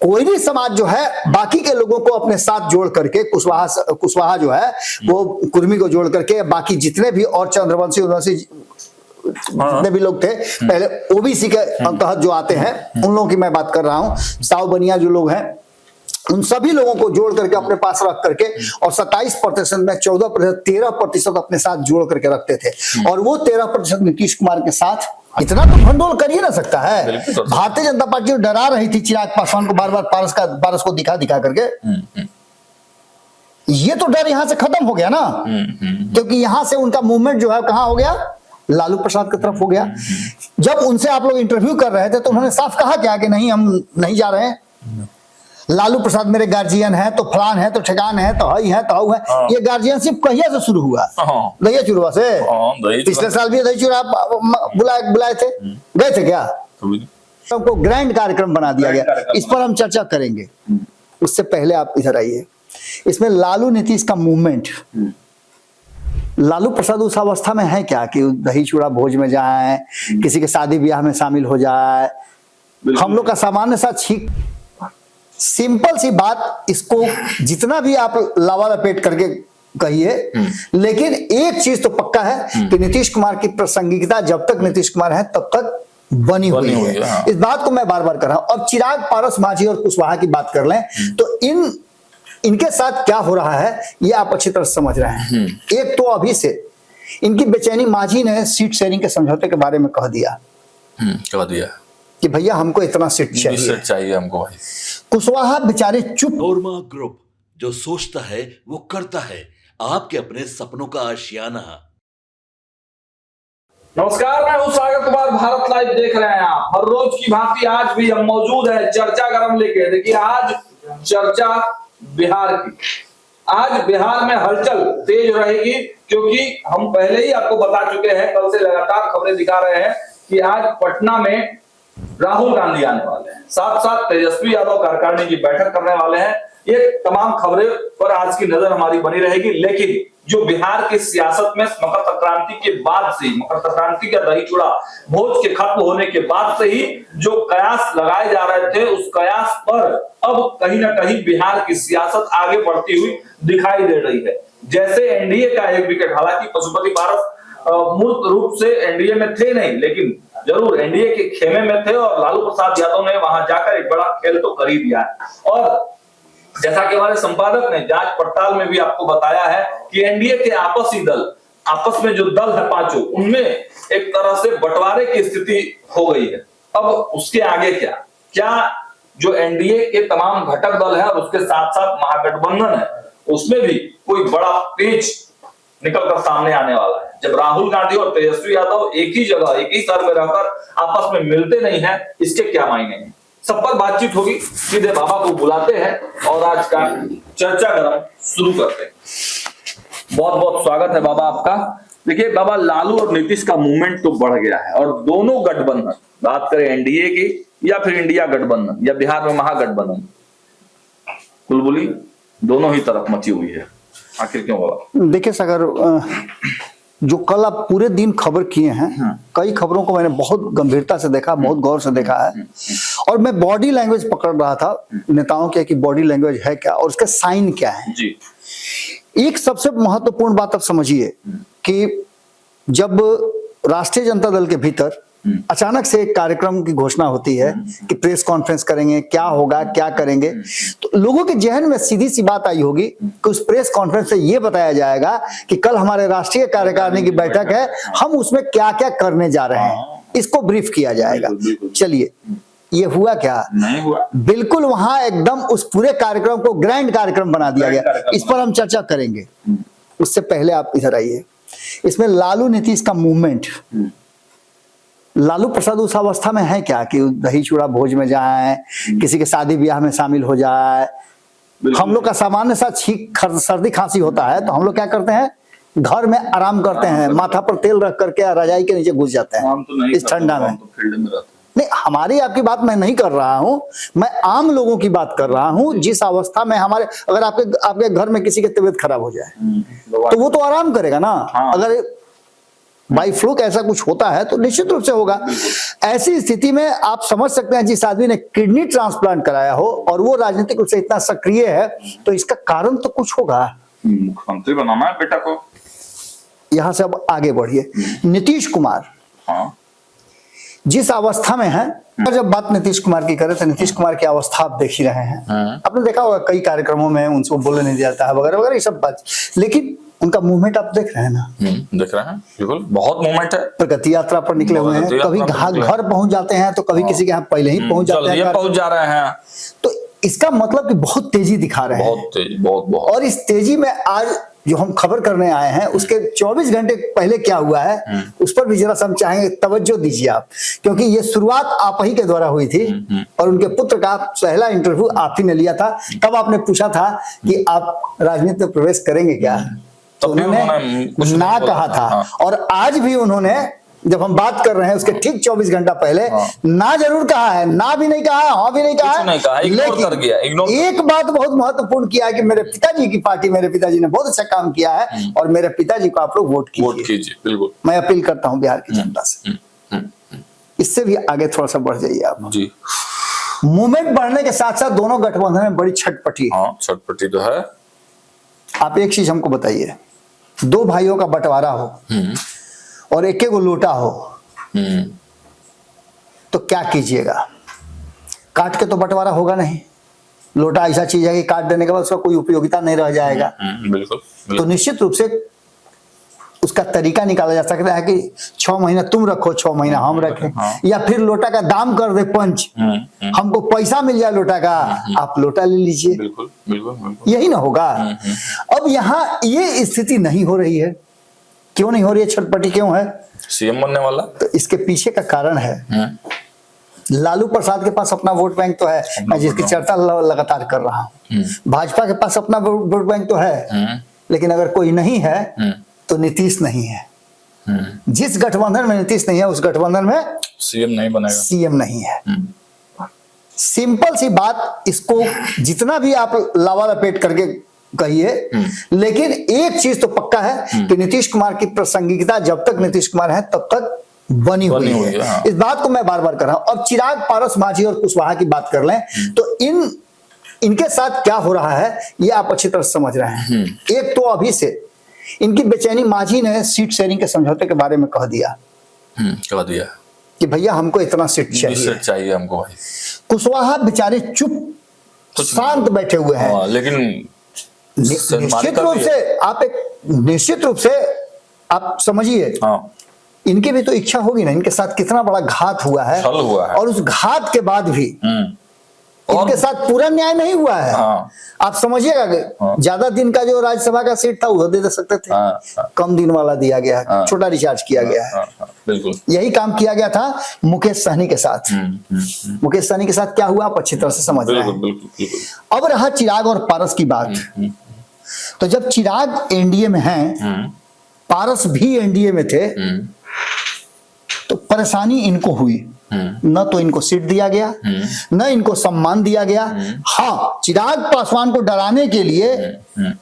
कोई भी समाज जो है बाकी के लोगों को अपने साथ जोड़ करके, कुशवाहा जो है वो कुर्मी को जोड़ करके, बाकी जितने भी और चंद्रवंशी जितने भी लोग थे पहले ओबीसी के तहत जो आते हैं उन लोगों की मैं बात कर रहा हूँ, साव बनिया जो लोग हैं उन सभी लोगों को जोड़ करके अपने पास रख करके, और 27% में 14%, 13% अपने साथ जोड़ करके रखते थे। और वो 13% नीतीश कुमार के साथ इतना तो भंडोल कर ही ना सकता है। भारतीय जनता पार्टी डरा रही थी चिराग पासवान को बार बार पारस को दिखा करके, ये तो डर यहां से खत्म हो गया ना, क्योंकि यहां से उनका मूवमेंट जो है कहां हो गया, लालू प्रसाद की तरफ हो गया। जब उनसे आप लोग इंटरव्यू कर रहे थे तो उन्होंने साफ कहा क्या कि नहीं, हम नहीं जा रहे हैं, लालू प्रसाद मेरे गार्जियन है, तो फलान है, तो ठेकान है, तो हई है, तो हऊ है। ये गार्जियनशिप कहिया से शुरू हुआ? दहिया चुरवा से। पिछले साल भी दही चुरा बुलाए थे, गए थे क्या? सबको ग्रैंड कार्यक्रम बना दिया गया, इस पर हम चर्चा करेंगे। उससे पहले आप इधर आइए, इसमें लालू नीतीश का मूवमेंट, लालू प्रसाद उस अवस्था में है क्या कि दही चूड़ा भोज में जाए, किसी के शादी ब्याह में शामिल हो जाए? हम लोग का सामान्य सा छीक, सिंपल सी बात, इसको जितना भी आप लावा लपेट करके कहिए, लेकिन एक चीज तो पक्का है कि नीतीश कुमार की प्रासंगिकता जब तक नीतीश कुमार है तब तक बनी हुई है। हाँ। इस बात को मैं बार बार कर रहा हूं। अब चिराग, पारस, माझी और कुशवाहा की बात कर लें तो इनके साथ क्या हो रहा है ये आप अच्छी तरह समझ रहे हैं। एक तो अभी से इनकी बेचैनी, माझी ने सीट शेयरिंग के समझौते के बारे में कह दिया कि भैया हमको इतना सीट चाहिए हमको भाई। कुशवाहा बेचारे चुप। नोरमा ग्रुप, जो सोचता है वो करता है, आपके अपने सपनों का आशियाना। नमस्कार, मैं हूं सागर कुमार, भारत लाइव देख रहे हैं आप। हर रोज की भांति आज भी हम मौजूद है चर्चा गरम लेके। देखिए आज चर्चा बिहार की, आज बिहार में हलचल तेज रहेगी, क्योंकि हम पहले ही आपको बता चुके हैं, कल से लगातार खबरें दिखा रहे हैं कि आज पटना में राहुल गांधी आने वाले हैं, साथ साथ तेजस्वी यादव कार्यकारिणी की बैठक करने वाले हैं। ये तमाम खबरें पर आज की नजर हमारी बनी रहेगी। लेकिन जो बिहार की सियासत में मकर संक्रांति के बाद से, मकर संक्रांति का दही चूड़ा भोज के खत्म होने के बाद से ही जो कयास लगाए जा रहे थे, उस कयास पर अब कहीं ना कहीं बिहार की सियासत आगे बढ़ती हुई दिखाई दे रही है। जैसे एनडीए का एक विकेट, हालांकि पशुपति पारस मूर्त रूप से एनडीए में थे नहीं, लेकिन जरूर एनडीए के खेमे में थे, और लालू प्रसाद यादव ने वहां जाकर एक बड़ा खेल तो कर ही दिया है। और जैसा कि हमारे संपादक ने जांच पड़ताल में भी आपको बताया है कि एनडीए के आपसी दल, आपस में जो दल है पांचों, उनमें एक तरह से बंटवारे की स्थिति हो गई है। अब उसके आगे क्या जो एनडीए के तमाम घटक दल है और उसके साथ साथ महागठबंधन है, उसमें भी कोई बड़ा पेच निकलकर सामने आने वाला है। जब राहुल गांधी और तेजस्वी यादव एक ही जगह, एक ही शहर में रहकर आपस में मिलते नहीं है, इसके क्या मायने हैं? सब पर बातचीत होगी। सीधे बाबा को बुलाते हैं और आज का चर्चा गरम शुरू करते हैं। बहुत बहुत स्वागत है बाबा आपका। देखिए बाबा, लालू और नीतीश का मूवमेंट तो बढ़ गया है, और दोनों गठबंधन, बात करें एनडीए की या फिर इंडिया गठबंधन या बिहार में महागठबंधन, कुलबुली दोनों ही तरफ मची हुई है। आखिर क्यों बाबा? देखिए सागर, जो कल आप पूरे दिन खबर किए हैं, कई खबरों को मैंने बहुत गंभीरता से देखा, बहुत गौर से देखा है, और मैं बॉडी लैंग्वेज पकड़ रहा था नेताओं के कि बॉडी लैंग्वेज है क्या और उसके साइन क्या है जी। एक सबसे महत्वपूर्ण बात आप समझिए कि जब राष्ट्रीय जनता दल के भीतर अचानक से एक कार्यक्रम की घोषणा होती है कि प्रेस कॉन्फ्रेंस करेंगे, क्या होगा, क्या करेंगे, तो लोगों के जहन में सीधी सी बात आई होगी कि उस प्रेस कॉन्फ्रेंस से ये बताया जाएगा कि कल हमारे राष्ट्रीय कार्यकारिणी की बैठक है, हम उसमें क्या क्या करने जा रहे हैं, इसको ब्रीफ किया जाएगा। चलिए, ये हुआ क्या? नहीं हुआ। बिल्कुल वहां एकदम उस पूरे कार्यक्रम को ग्रैंड कार्यक्रम बना दिया गया। इस पर हम चर्चा करेंगे। उससे पहले आप इधर आइए, इसमें लालू नीतीश का मूवमेंट, लालू प्रसाद उस अवस्था में है क्या कि दही चूड़ा भोज में जाए, किसी के शादी ब्याह में शामिल हो जाए? हम लोग का सामान्य सा छींक, सर्दी खांसी होता है तो हम लोग क्या करते हैं, घर में आराम करते हैं, माथा पर तेल रख करके रजाई के नीचे घुस जाते हैं इस ठंडा में। नहीं, हमारी आपकी बात मैं नहीं कर रहा हूं, मैं आम लोगों की बात कर रहा हूं। जिस अवस्था में हमारे, अगर आपके घर में किसी की तबीयत खराब हो जाए तो वो तो आराम करेगा ना। अगर बाई फ्लूक ऐसा कुछ होता है तो निश्चित रूप से होगा। ऐसी स्थिति में आप समझ सकते हैं जिस आदमी ने किडनी ट्रांसप्लांट कराया हो और वो राजनीतिक रूप से इतना सक्रिय है तो इसका कारण तो कुछ होगा। मुख्यमंत्री बनाना है बेटा को। यहां से अब आगे बढ़िए। नीतीश कुमार हाँ जिस अवस्था में है, जब बात नीतीश कुमार की करें तो नीतीश कुमार की अवस्था आप देख ही रहे हैं। आपने देखा होगा कई कार्यक्रमों में उनको बोलने नहीं दिया जाता है वगैरह वगैरह ये सब बात, लेकिन उनका मूवमेंट आप देख रहे हैं ना। देख रहे हैं, बिल्कुल बहुत मूवमेंट है। प्रगति यात्रा पर निकले हुए हैं, कभी घर पहुंच जाते हैं तो कभी किसी के यहाँ पहले ही पहुंच जाते हैं, पहुंच जा रहे हैं। तो इसका मतलब कि बहुत तेजी दिखा रहे हैं, बहुत तेज, बहुत। और इस तेजी में आज जो हम खबर करने आए हैं उसके 24 घंटे पहले क्या हुआ है उस पर भी जरा हम चाहेंगे तवज्जो दीजिए आप, क्योंकि ये शुरुआत आप ही के द्वारा हुई थी और उनके पुत्र का पहला इंटरव्यू आप ही ने लिया था। तब आपने पूछा था कि आप राजनीति में प्रवेश करेंगे क्या, तो उन्होंने ना कहा था। और आज भी उन्होंने, जब हम बात कर रहे हैं उसके ठीक 24 घंटा पहले, ना जरूर कहा है, ना भी नहीं कहा, हाँ भी नहीं कहा, लेकिन एक बात बहुत महत्वपूर्ण किया है कि मेरे पिताजी की पार्टी, मेरे पिताजी ने बहुत अच्छा काम किया है और मेरे पिताजी को आप लोग वोट कीजिए। बिल्कुल मैं अपील करता हूं बिहार की जनता से। इससे भी आगे थोड़ा सा बढ़ जाइए आप जी। मूवमेंट बढ़ने के साथ साथ दोनों गठबंधन में बड़ी छटपटी। हाँ छटपटी तो है। आप एक चीज हमको बताइए, दो भाइयों का बंटवारा हो और एक को लोटा हो तो क्या कीजिएगा? काट के तो बंटवारा होगा नहीं। लोटा ऐसा चीज है कि काट देने के बाद उसका कोई उपयोगिता नहीं रह जाएगा। बिल्कुल। तो निश्चित रूप से उसका तरीका निकाला जा सकता है कि 6 महीना तुम रखो, 6 महीना हम रखें, या फिर लोटा का दाम कर दे पंच, हमको पैसा मिल जाए लोटा का, आप लोटा ले लीजिए। बिल्कुल बिल्कुल, यही ना होगा। अब यहाँ ये स्थिति नहीं हो रही है। क्यों नहीं हो रही है? छटपटी क्यों है? सीएम बनने वाला। तो इसके पीछे का कारण है लालू प्रसाद के पास अपना वोट बैंक तो है, मैं जिसकी चर्चा लगातार कर रहा हूँ। भाजपा के पास अपना वोट बैंक तो है, लेकिन अगर कोई नहीं है तो नीतीश नहीं है। जिस गठबंधन में नीतीश नहीं है उस गठबंधन में सीएम नहीं बनेगा, सीएम नहीं है। सिंपल सी बात, इसको जितना भी आप लावा लपेट करके कहिए, लेकिन एक चीज तो पक्का है कि नीतीश कुमार की प्रासंगिकता जब तक नीतीश कुमार है तब तक बनी हुई है। हाँ। इस बात को मैं बार बार कर रहा हूं। अब चिराग पारस, माझी और कुशवाहा की बात कर लें तो इनके साथ क्या हो रहा है ये आप अच्छी तरह समझ रहे हैं। एक तो अभी से इनकी बेचैनी, माझी ने सीट शेयरिंग के समझौते के बारे में कह दिया कि भैया हमको इतना सीट चाहिए हमको भाई। कुशवाहा बेचारे चुप शांत बैठे हुए हैं, लेकिन निश्चित रूप से आप समझिए, इनकी भी तो इच्छा होगी ना। इनके साथ कितना बड़ा घात हुआ है, और उस घात के बाद भी इनके साथ पूरा न्याय नहीं हुआ है। आप समझिएगा, ज्यादा दिन का जो राज्यसभा का सीट था वो दे सकते थे, कम दिन वाला दिया गया, छोटा रिचार्ज किया गया है। बिल्कुल यही काम किया गया था मुकेश सहनी के साथ। मुकेश सहनी के साथ क्या हुआ आप अच्छी तरह से समझ रहे हैं। अब रहा चिराग और पारस की बात, तो जब चिराग एनडीए में हैं, पारस भी एनडीए में थे, तो परेशानी इनको हुई। न तो इनको सीट दिया गया, न इनको सम्मान दिया गया। हाँ, चिराग पासवान को डराने के लिए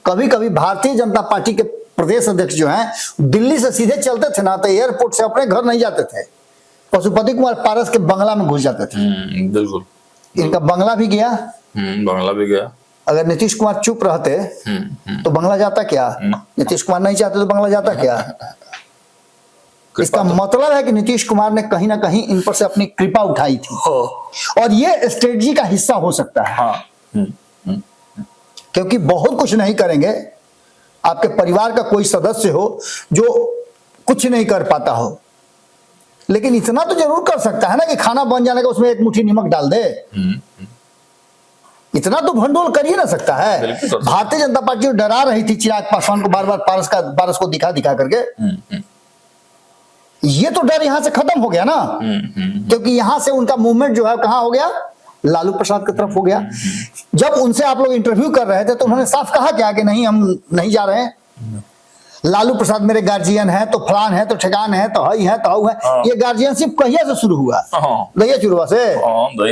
कभी कभी भारतीय जनता पार्टी के प्रदेश अध्यक्ष जो हैं दिल्ली से सीधे चलते थे ना, तो एयरपोर्ट से अपने घर नहीं जाते थे, पशुपति कुमार पारस के बंगला में घुस जाते थे। बिल्कुल। इनका बंगला भी गया, बंगला भी गया। अगर नीतीश कुमार चुप रहते तो बंगला जाता क्या? नीतीश कुमार नहीं चाहते तो बंगला जाता क्या? इसका मतलब है कि नीतीश कुमार ने कहीं ना कहीं इन पर से अपनी कृपा उठाई थी, और ये स्ट्रेटजी का हिस्सा हो सकता है। क्योंकि बहुत कुछ नहीं करेंगे, आपके परिवार का कोई सदस्य हो जो कुछ नहीं कर पाता हो, लेकिन इतना तो जरूर कर सकता है ना कि खाना बन जाने का उसमें एक मुट्ठी नमक डाल दे। इतना तो भंडोल कर ही ना सकता है। भारतीय जनता पार्टी डरा रही थी चिराग पासवान को बार बार, पारस को दिखा दिखा करके। ये तो डर यहां से खत्म हो गया ना, क्योंकि यहां से उनका मूवमेंट जो है कहां हो गया? लालू प्रसाद की तरफ हो गया। जब उनसे आप लोग इंटरव्यू कर रहे थे तो उन्होंने साफ कहा क्या कि नहीं, हम नहीं जा रहे हैं, लालू प्रसाद मेरे गार्जियन है, तो फलान है, तो ठेकान है, तो हई है, तो हऊ है। ये गार्जियनशिप कहिया से शुरू हुआ? दहिया चुरवा से।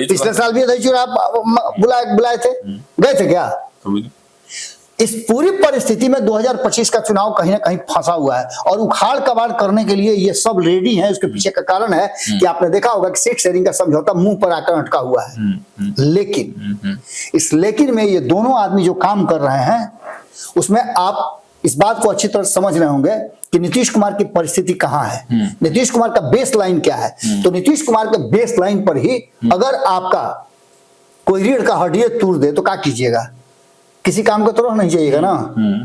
पिछले साल भी दही चूरा बुलाए थे, गए थे क्या? इस पूरी परिस्थिति में 2025 का चुनाव कहीं ना कहीं फंसा हुआ है और उखाड़ कबाड़ करने के लिए ये सब रेडी हैं। उसके पीछे का कारण है कि आपने देखा होगा कि सीट शेयरिंग का समझौता मुंह पर आकर अटका हुआ है। लेकिन इस लेकिन में ये दोनों आदमी जो काम कर रहे हैं उसमें आप इस बात को अच्छी तरह समझ रहे होंगे कि नीतीश कुमार की परिस्थिति कहां है, नीतीश कुमार का बेस लाइन क्या है। तो नीतीश कुमार के बेस लाइन पर ही अगर आपका कोई रीढ़ का हड्डी तोड़ दे तो क्या कीजिएगा? किसी काम का तरफ नहीं जाइएगा ना,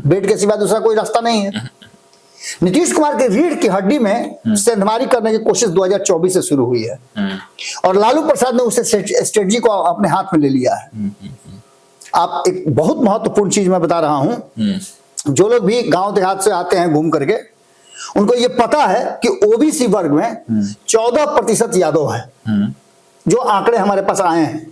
बेड के सिवा दूसरा कोई रास्ता नहीं है। नीतीश कुमार के रीढ़ की हड्डी में सेंधमारी करने की कोशिश 2024 से शुरू हुई है और लालू प्रसाद ने उसे स्ट्रेटजी को अपने हाथ में ले लिया है। आप एक बहुत महत्वपूर्ण चीज मैं बता रहा हूं, जो लोग भी गांव देहात से आते हैं घूम करके, उनको ये पता है कि ओबीसी वर्ग में 14% यादव है। जो आंकड़े हमारे पास आए हैं,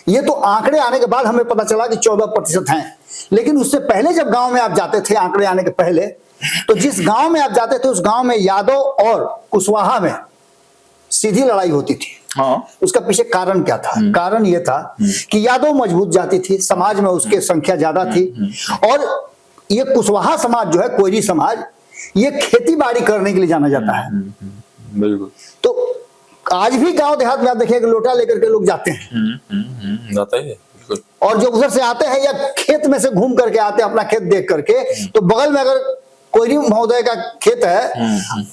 ये तो आंकड़े आने के बाद हमें पता चला कि 14% हैं, लेकिन उससे पहले जब गांव में आप जाते थे, आंकड़े आने के पहले, तो जिस गांव में आप जाते थे उस गांव में यादव और कुशवाहा में सीधी लड़ाई होती थी। हाँ। उसका पीछे कारण क्या था? कारण यह था कि यादव मजबूत जाति थी, समाज में उसके संख्या ज्यादा थी, और ये कुशवाहा समाज जो है, कोयरी समाज, ये खेती बाड़ी करने के लिए जाना जाता है। बिल्कुल। तो आज भी गांव देहात में आप देखिए लोटा लेकर के लोग जाते हैं, जाता ही है। और जो उधर से आते हैं या खेत में से घूम करके आते हैं अपना खेत देख करके, तो बगल में अगर कोयरी महोदय का खेत है,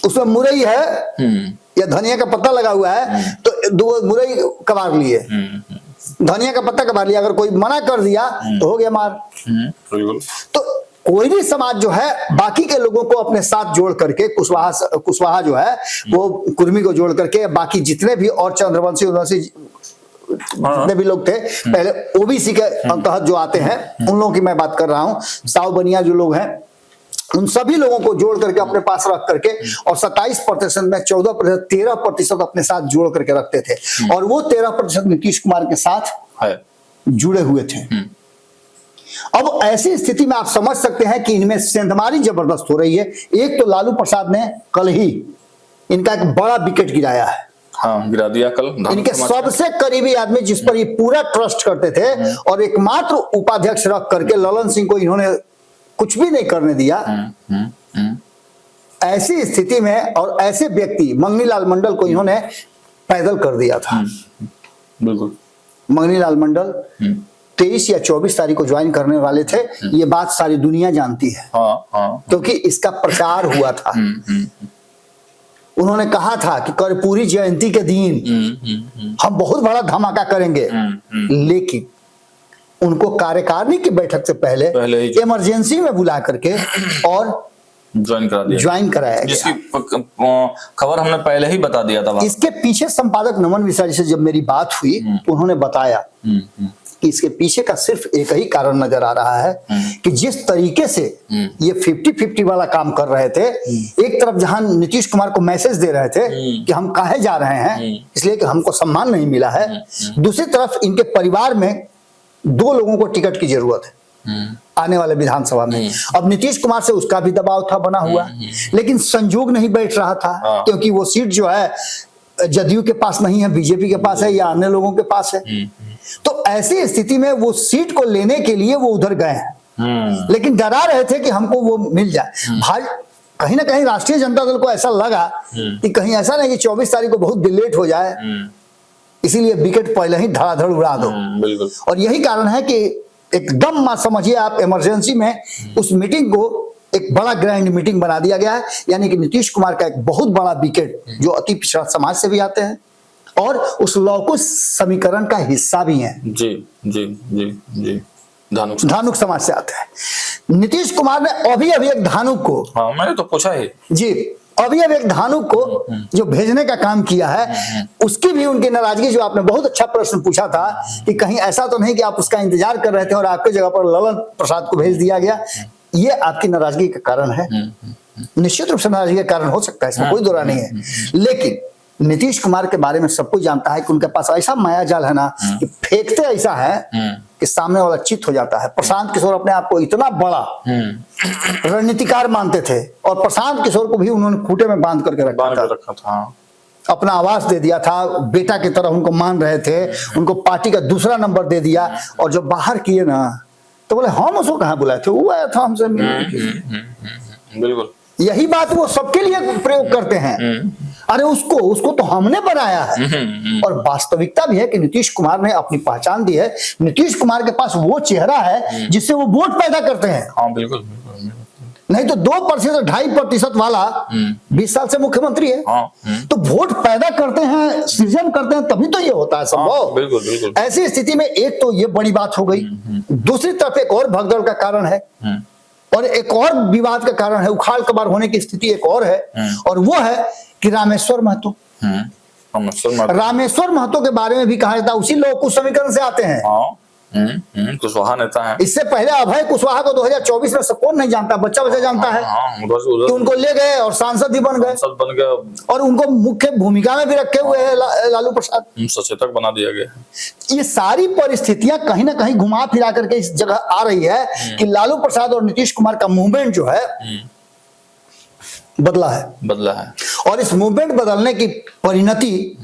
उसमें मुरई है या धनिया का पत्ता लगा हुआ है, तो दो मुरई कबार लिए, धनिया का पत्ता कबार लिया। अगर कोई मना कर दिया तो हो गया मार। तो कोयरी समाज जो है बाकी के लोगों को अपने साथ जोड़ करके, कुशवाहा जो है वो कुर्मी को जोड़ करके, बाकी जितने भी और चंद्रवंशी जितने भी लोग थे पहले ओबीसी के अंतर्गत जो आते हैं, उन लोगों की मैं बात कर रहा हूं, साव बनिया जो लोग हैं, उन सभी लोगों को जोड़ करके अपने पास रख करके, और 27% में 14%, 13% अपने साथ जोड़ करके रखते थे, और वो 13% नीतीश कुमार के साथ जुड़े हुए थे। अब ऐसी स्थिति में आप समझ सकते हैं कि इनमें सेंधमारी जबरदस्त हो रही है। एक तो लालू प्रसाद ने कल ही इनका एक बड़ा विकेट गिराया है। हाँ, गिरा दिया कल। इनके सबसे करीबी आदमी जिस पर ये पूरा ट्रस्ट करते थे, और एकमात्र उपाध्यक्ष रख करके ललन सिंह को इन्होंने कुछ भी नहीं करने दिया। ऐसी स्थिति में और ऐसे व्यक्ति मंगनीलाल मंडल को इन्होंने पैदल कर दिया था। बिल्कुल। मंगनीलाल मंडल 23 या 24 तारीख को ज्वाइन करने वाले थे, ये बात सारी दुनिया जानती है। क्योंकि इसका प्रचार हुआ था। उन्होंने कहा था कि कर्पूरी जयंती के दिन हम बहुत बड़ा धमाका करेंगे, लेकिन उनको कार्यकारिणी की बैठक से पहले इमरजेंसी में बुला करके और ज्वाइन कराया गया, जिसकी खबर हमने पहले ही बता दिया था। इसके पीछे संपादक नमन मिश्रा जी से जब मेरी बात हुई तो उन्होंने बताया कि इसके पीछे का सिर्फ एक ही कारण नजर आ रहा है कि जिस तरीके से ये 50-50 वाला काम कर रहे थे, एक तरफ जहां नीतीश कुमार को मैसेज दे रहे थे कि हम काहे जा रहे हैं, इसलिए कि हमको सम्मान नहीं मिला है, दूसरी तरफ इनके परिवार में 2 लोगों को टिकट की जरूरत है आने वाले विधानसभा में। अब नीतीश कुमार से उसका भी दबाव था बना हुआ, लेकिन संजोग नहीं बैठ रहा था, क्योंकि वो सीट जो है जदयू के पास नहीं है, बीजेपी के पास है या अन्य लोगों के पास है। तो ऐसी स्थिति में वो सीट को लेने के लिए वो उधर गए हैं, लेकिन डरा रहे थे कि हमको वो मिल जाए। भाई कहीं ना कहीं राष्ट्रीय जनता दल को ऐसा लगा कि कहीं ऐसा नहीं कि 24 तारीख को बहुत डिलेट हो जाए, इसीलिए विकेट पहले ही धड़ाधड़ उड़ा दो। और यही कारण है कि एकदम समझिए आप, इमरजेंसी में उस मीटिंग को एक बड़ा ग्रैंड मीटिंग बना दिया गया है। यानी कि नीतीश कुमार का एक बहुत बड़ा विकेट, जो अति पिछड़ा समाज से भी आते हैं और उस लौकुश समीकरण का हिस्सा भी है, जी जी जी जी, धानुक समाज से आते हैं। नीतीश कुमार ने अभी एक धानुक को, हाँ मैंने तो पूछा ही जी, अभी एक धानुक को जो भेजने का काम किया है, उसकी भी उनकी नाराजगी, जो आपने बहुत अच्छा प्रश्न पूछा था कि कहीं ऐसा तो नहीं कि आप उसका इंतजार कर रहे थे और आपकी जगह पर ललन प्रसाद को भेज दिया गया, ये आपकी नाराजगी का कारण है। निश्चित रूप से नाराजगी का कारण हो सकता है, इसमें कोई दो राय नहीं है। लेकिन नीतीश कुमार के बारे में सब कुछ जानता है कि उनके पास ऐसा माया जाल है ना कि फेंकते ऐसा है कि सामने वाला चित हो जाता है। प्रशांत किशोर अपने आप को इतना बड़ा रणनीतिकार मानते थे, और प्रशांत किशोर को भी उन्होंने खूंटे में बांध करके रखा था। अपना आवास दे दिया था, बेटा की तरह उनको मान रहे थे, उनको पार्टी का दूसरा नंबर दे दिया, और जब बाहर किए ना तो बोले हम उसको कहाँ बुलाए थे, वो आया था हमसे मिलने के लिए। बिल्कुल यही बात वो सबके लिए प्रयोग करते हैं। अरे उसको तो हमने बनाया है। और वास्तविकता भी है कि नीतीश कुमार ने अपनी पहचान दी है। नीतीश कुमार के पास वो चेहरा है जिससे वो वोट पैदा करते हैं। हाँ बिल्कुल, नहीं तो 2% 2.5% वाला 20 साल से मुख्यमंत्री है। तो वोट पैदा करते हैं, सृजन करते हैं, तभी तो ये होता है संभव। बिल्कुल बिल्कुल। ऐसी स्थिति में एक तो ये बड़ी बात हो गई, दूसरी तरफ एक और भगदड़ का कारण है और एक और विवाद का कारण है, उखाड़ कबाड़ होने की स्थिति एक और है, और वो है कि रामेश्वर महतो। रामेश्वर महतो के बारे में भी कहा जाता है उसी लोग कुछ समीकरण से आते हैं। कुशवाहा नेता है। इससे पहले अभय कुशवाहा को 2024 में कौन नहीं जानता, बच्चा जानता है कि उनको ले गए और सांसद ही बन गए और उनको मुख्य भूमिका में भी रखे हुए हैं लालू प्रसाद, सचेतक बना दिया गया। ये सारी परिस्थितियां कहीं ना कहीं घुमा फिरा करके इस जगह आ रही है कि लालू प्रसाद और नीतीश कुमार का मूवमेंट जो है बदला है। और इस मूवमेंट बदलने की परिणति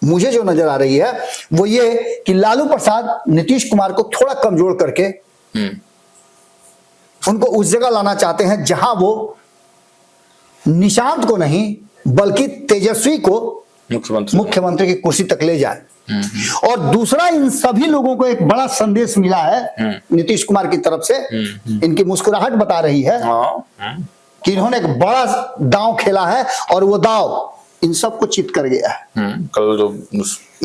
मुझे जो नजर आ रही है वो ये कि लालू प्रसाद नीतीश कुमार को थोड़ा कमजोर करके उनको उस जगह लाना चाहते हैं जहां वो निशांत को नहीं बल्कि तेजस्वी को मुख्यमंत्री की कुर्सी तक ले जाए। और दूसरा, इन सभी लोगों को एक बड़ा संदेश मिला है नीतीश कुमार की तरफ से। इनकी मुस्कुराहट बता रही है कि इन्होंने एक बड़ा दांव खेला है और वो दांव इन सबको चित कर गया है। कल जो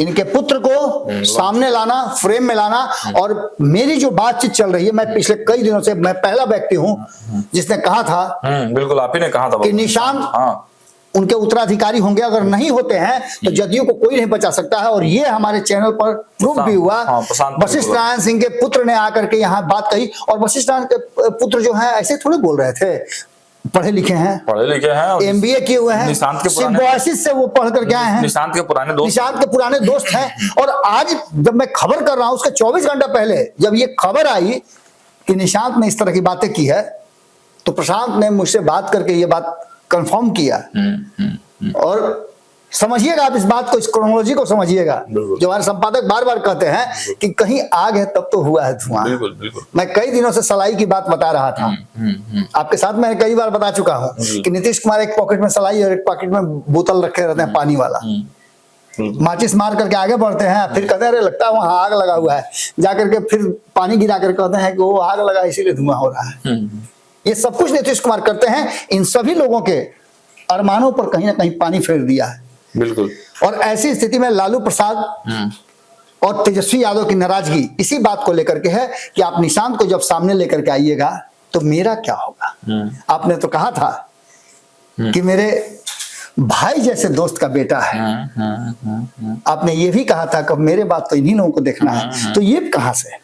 इनके पुत्र को सामने लाना, फ्रेम में लाना। और मेरी जो बातचीत चल रही है, मैं पिछले कई दिनों से, मैं पहला व्यक्ति हूं जिसने कहा था, बिल्कुल आप ही ने कहा था कि निशांत उनके उत्तराधिकारी होंगे। अगर नहीं होते हैं तो जदयू को कोई नहीं बचा सकता है। और ये हमारे चैनल पर प्रूफ भी हुआ। वशिष्ठ नारायण सिंह के पुत्र ने आकर के यहाँ बात कही। और वशिष्ठ नारायण के पुत्र जो है ऐसे थोड़े बोल रहे थे, पढ़े लिखे हैं, MBA किए हुए हैं, सिम्बायोसिस से वो पढ़ कर के आए हैं, निशांत के पुराने दोस्त हैं। और आज जब मैं खबर कर रहा हूं उसके 24 घंटा पहले जब ये खबर आई कि निशांत ने इस तरह की बातें की है, तो प्रशांत ने मुझसे बात करके ये बात कंफर्म किया। और समझिएगा आप इस बात को, इस क्रोनोलॉजी को समझिएगा। जो हमारे संपादक बार बार कहते हैं कि कहीं आग है तब तो हुआ है धुआं। मैं कई दिनों से सलाई की बात बता रहा था, आपके साथ मैंने कई बार बता चुका हूं कि नीतीश कुमार एक पॉकेट में सलाई और एक पॉकेट में बोतल रखे रहते हैं पानी वाला। माचिस मार करके आगे बढ़ते हैं, फिर कहते हैं अरे लगता है वहां आग लगा हुआ है, जाकर के फिर पानी गिरा कर कहते हैं कि वो आग लगा इसीलिए धुआं हो रहा है। ये सब कुछ नीतीश कुमार करते हैं। इन सभी लोगों के अरमानों पर कहीं ना कहीं पानी फेर दिया है। बिल्कुल। और ऐसी स्थिति में लालू प्रसाद और तेजस्वी यादव की नाराजगी इसी बात को लेकर के है कि आप निशांत को जब सामने लेकर के आइएगा तो मेरा क्या होगा। आपने तो कहा था कि मेरे भाई जैसे दोस्त का बेटा है। आपने ये भी कहा था कि मेरे बात तो इन्हीं लोगों को देखना है। तो ये कहां से?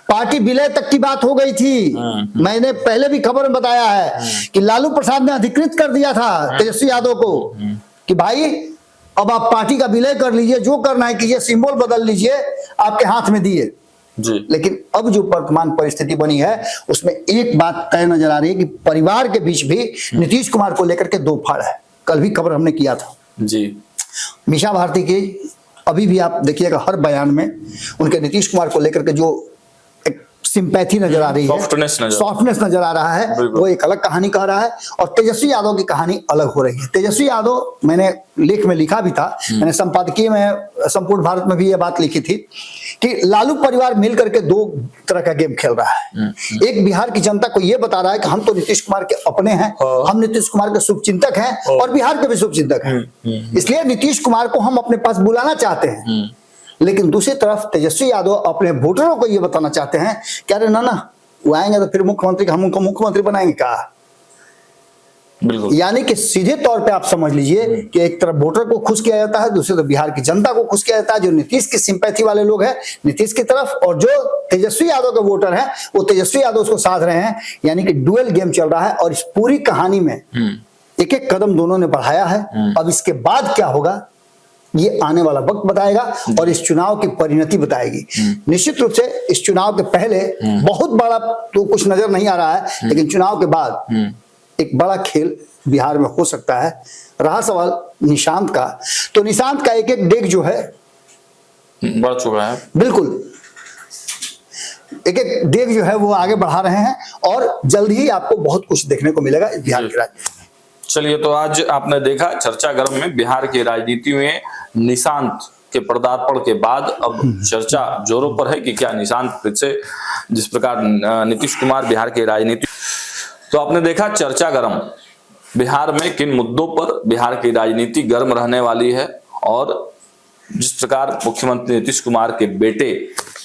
पार्टी विलय तक की बात हो गई थी। मैंने पहले भी खबर में बताया है कि लालू प्रसाद ने अधिकृत कर दिया था तेजस्वी यादव को कि भाई अब आप पार्टी का विलय कर लीजिए, जो करना है कीजिए, सिंबल बदल लीजिए, आपके हाथ में दिए। लेकिन अब जो वर्तमान परिस्थिति बनी है उसमें एक बात तय नजर आ रही है कि परिवार के बीच भी नीतीश कुमार को लेकर के दो फाड़ है। कल भी खबर हमने किया था जी। मीसा भारती की अभी भी आप देखिएगा हर बयान में उनके नीतीश कुमार को लेकर के जो एक सिंपैथी नजर आ रही है, सॉफ्टनेस नजर आ रहा है, वो एक अलग कहानी कह रहा है। और तेजस्वी यादव की कहानी अलग हो रही है। तेजस्वी यादव, मैंने लेख में लिखा भी था, मैंने संपादकीय में संपूर्ण भारत में भी ये बात लिखी थी कि लालू परिवार मिलकर के दो तरह का गेम खेल रहा है। एक, बिहार की जनता को ये बता रहा है कि हम तो नीतीश कुमार के अपने हैं, हम नीतीश कुमार के शुभचिंतक हैं और बिहार के भी शुभचिंतक हैं, इसलिए नीतीश कुमार को हम अपने पास बुलाना चाहते हैं। लेकिन दूसरी तरफ तेजस्वी यादव अपने वोटरों को ये बताना चाहते हैं कि अरे ना वो आएंगे तो फिर मुख्यमंत्री, हम उनको मुख्यमंत्री बनाएंगे क्या। यानी कि सीधे तौर पे आप समझ लीजिए कि एक तरफ वोटर को खुश किया जाता है, दूसरी तरफ बिहार की जनता को खुश किया जाता है, जो नीतीश की सिंपैथी वाले लोग हैं नीतीश की तरफ, और जो तेजस्वी यादव के वोटर हैं वो तेजस्वी यादव उसको साध रहे हैं। यानी कि डुअल गेम चल रहा है। और इस पूरी कहानी में एक एक कदम दोनों ने बढ़ाया है। अब इसके बाद क्या होगा ये आने वाला वक्त बताएगा और इस चुनाव की परिणति बताएगी। निश्चित रूप से इस चुनाव के पहले बहुत बड़ा तो कुछ नजर नहीं आ रहा है, लेकिन चुनाव के बाद एक बड़ा खेल बिहार में हो सकता है। रहा सवाल निशांत का, तो निशांत का एक एक डेग जो है बढ़ चुका है। बिल्कुल एक एक डेग जो है वो आगे बढ़ा रहे हैं और जल्द ही आपको बहुत कुछ देखने को मिलेगा इस बिहार के राज्य में। चलिए, तो आज आपने देखा चर्चा गर्म में बिहार की राजनीति में निशांत के पदार्पण के बाद अब चर्चा जोरों पर है कि क्या निशांत फिर से, जिस प्रकार नीतीश कुमार बिहार की राजनीति, तो आपने देखा चर्चा गर्म बिहार में किन मुद्दों पर बिहार की राजनीति गर्म रहने वाली है और जिस प्रकार मुख्यमंत्री नीतीश कुमार के बेटे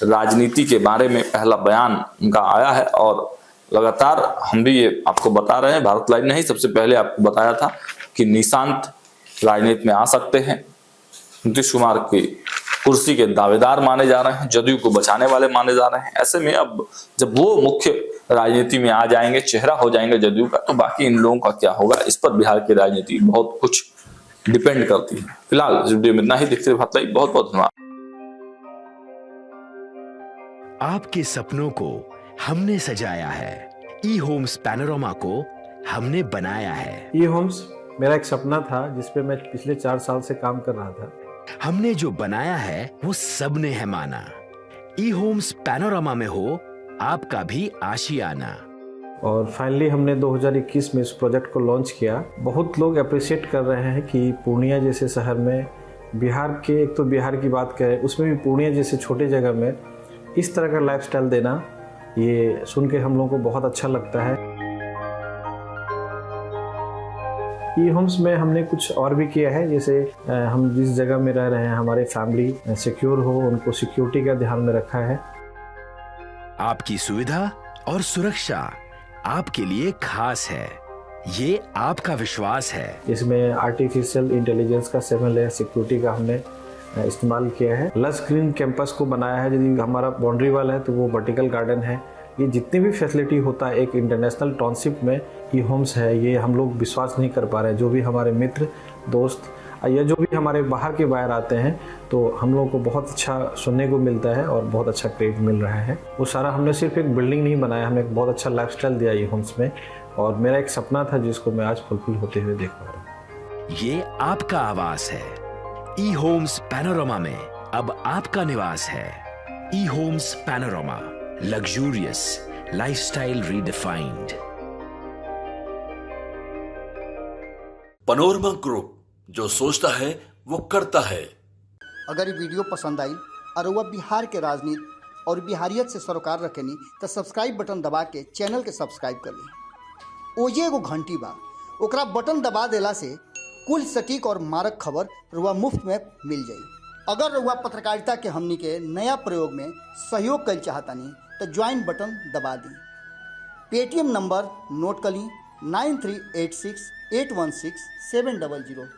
राजनीति के बारे में पहला बयान उनका आया है और लगातार हम भी ये आपको बता रहे हैं, भारत लाइव ने ही सबसे पहले आपको बताया था कि निशांत राजनीति में आ सकते हैं, नीतीश कुमार की कुर्सी के दावेदार माने जा रहे हैं, जदयू को बचाने वाले माने जा रहे हैं। ऐसे में अब जब वो मुख्य राजनीति में आ जाएंगे, चेहरा हो जाएंगे जदयू का, तो बाकी इन लोगों का क्या होगा, इस पर बिहार की राजनीति बहुत कुछ डिपेंड करती है। फिलहाल इस वीडियो में इतना ही। देखते भारत लाइव, बहुत बहुत धन्यवाद। आपके सपनों को हमने सजाया है, ई होम्स पैनोरामा को हमने बनाया है। ई होम्स मेरा एक सपना था जिस पे मैं पिछले 4 साल से काम कर रहा था। हमने जो बनाया है वो सबने है माना। ई होम्स पैनोरामा में हो आपका भी आशियाना। और फाइनली हमने 2021 में इस प्रोजेक्ट को लॉन्च किया। बहुत लोग अप्रिशिएट कर रहे हैं कि पूर्णिया जैसे शहर में, बिहार के, एक तो बिहार की बात करें उसमें भी पूर्णिया जैसे छोटे जगह में इस तरह का लाइफस्टाइल देना, ये सुन के हम लोगों को बहुत अच्छा लगता है। ई होम्स में हमने कुछ और भी किया है, जैसे हम जिस जगह में रह रहे हैं हमारे फैमिली सिक्योर हो, उनको सिक्योरिटी का ध्यान में रखा है। आपकी सुविधा और सुरक्षा आपके लिए खास है, ये आपका विश्वास है। इसमें आर्टिफिशियल इंटेलिजेंस का 7 लेयर सिक्योरिटी का हमने इस्तेमाल किया है। लस ग्रीन कैंपस को बनाया है, यदि हमारा बाउंड्री वाल है तो वो वर्टिकल गार्डन है। ये जितनी भी फैसिलिटी होता है एक इंटरनेशनल टाउनशिप में ई होम्स है, ये हम लोग विश्वास नहीं कर पा रहे हैं। जो भी हमारे मित्र दोस्त या जो भी हमारे बाहर के बाहर आते हैं तो हम लोगों को बहुत अच्छा सुनने को मिलता है और बहुत अच्छा क्रेडिट मिल रहा है। वो सारा हमने सिर्फ एक बिल्डिंग नहीं बनाया, हमें एक बहुत अच्छा लाइफस्टाइल दिया ई होम्स में, और मेरा एक सपना था जिसको मैं आज फुलफिल होते हुए देख पा रहा हूँ। ये आपका आवास है। ई होम्स पैनोरामा में अब आपका निवास है। E homes Panorama, luxurious lifestyle redefined. Panorama group, जो सोचता है वो करता है। अगर ये वीडियो पसंद आई और वह बिहार के राजनीति और बिहारियत से सरोकार रखेनी तो सब्सक्राइब बटन दबा के चैनल के सब्सक्राइब कर ली। ओजे एगो घंटी बा, ओकरा बटन दबा देला से कुल सटीक और मारक खबर रुआ मुफ्त में मिल जाई। अगर रुआ पत्रकारिता के हमनी के नया प्रयोग में सहयोग कर चाहतानी तो ज्वाइन बटन दबा दी। पेटीएम नंबर नोट कर ली 9386 816 700।